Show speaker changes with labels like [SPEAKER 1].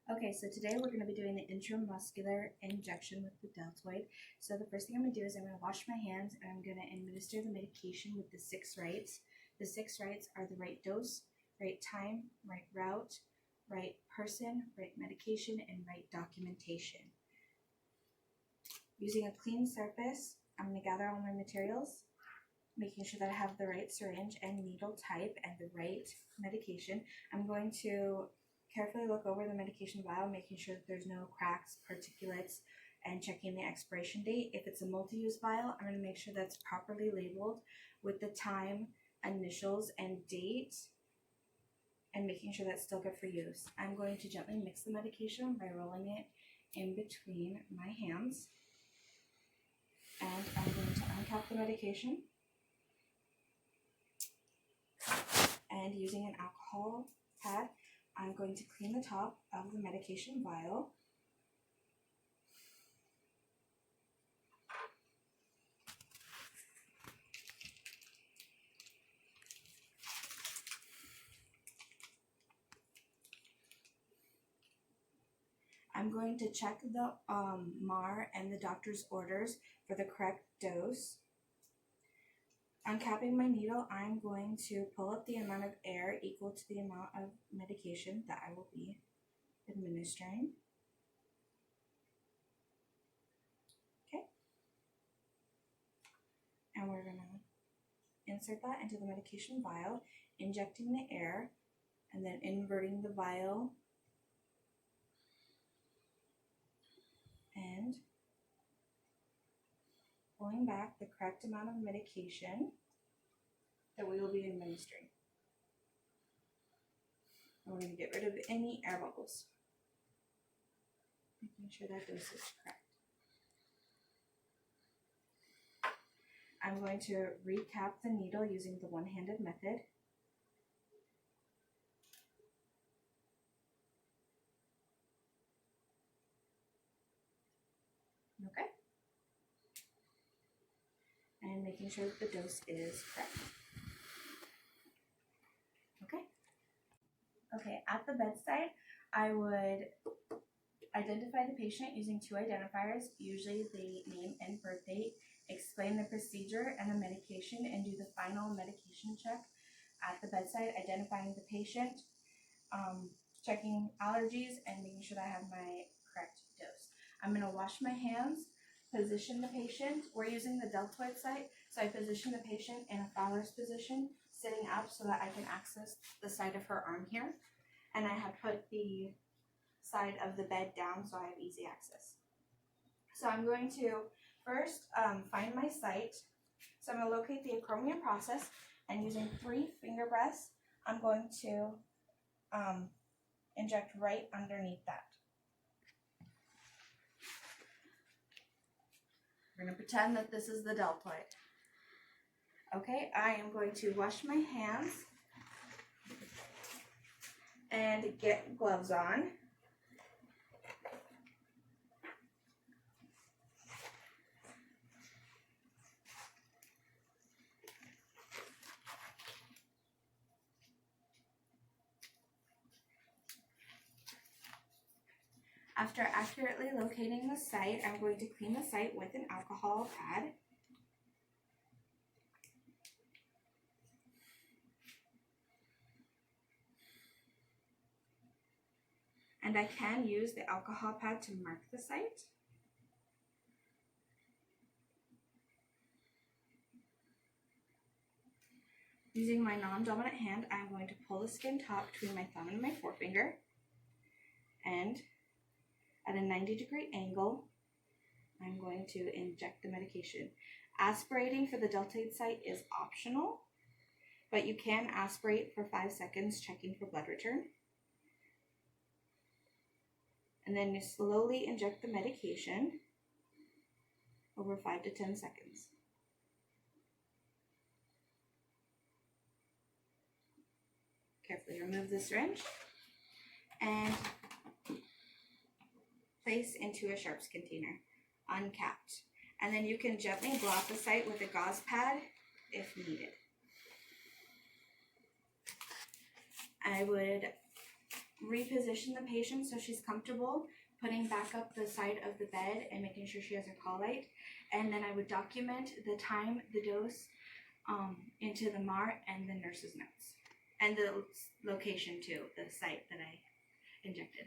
[SPEAKER 1] Okay, so today we're going to be doing the intramuscular injection with the deltoid. So the first thing I'm going to do is I'm going to wash my hands and I'm going to administer the medication with the 6 rights. The 6 rights are the right dose, right time, right route, right person, right medication, and right documentation. Using a clean surface, I'm going to gather all my materials, making sure that I have the right syringe and needle type and the right medication. I'm going to carefully look over the medication vial, making sure that there's no cracks, particulates, and checking the expiration date. If it's a multi-use vial, I'm going to make sure that's properly labeled with the time, initials, and date, and making sure that's still good for use. I'm going to gently mix the medication by rolling it in between my hands, and I'm going to uncap the medication. And using an alcohol pad, I'm going to clean the top of the medication vial. I'm going to check the MAR and the doctor's orders for the correct dose. Uncapping my needle, I'm going to pull up the amount of air equal to the amount of medication that I will be administering. Okay. And we're going to insert that into the medication vial, injecting the air, and then inverting the vial and pulling back the correct amount of medication that we will be administering. And we're going to get rid of any air bubbles, making sure that dose is correct. I'm going to recap the needle using the one-handed method. Okay. And making sure that the dose is correct. Okay. Okay, at the bedside, I would identify the patient using 2 identifiers, usually the name and birth date, explain the procedure and the medication, and do the final medication check at the bedside, identifying the patient, checking allergies, and making sure that I have my correct dose. I'm going to wash my hands, position the patient. We're using the deltoid site, so I position the patient in a Fowler's position, sitting up so that I can access the side of her arm here. And I have put the side of the bed down so I have easy access. So I'm going to first find my site. So I'm going to locate the acromion process, and using 3 finger breaths, I'm going to inject right underneath that. We're going to pretend that this is the deltoid. Okay, I am going to wash my hands and get gloves on. After accurately locating the site, I'm going to clean the site with an alcohol pad. And I can use the alcohol pad to mark the site. Using my non-dominant hand, I'm going to pull the skin taut between my thumb and my forefinger, and at a 90-degree angle, I'm going to inject the medication. Aspirating for the deltoid site is optional, but you can aspirate for 5 seconds, checking for blood return. And then you slowly inject the medication over 5 to 10 seconds. Carefully remove the syringe and place into a sharps container, uncapped. And then you can gently block the site with a gauze pad if needed. I would reposition the patient so she's comfortable, putting back up the side of the bed and making sure she has her call light. And then I would document the time, the dose, into the MAR and the nurse's notes. And the location too, the site that I injected.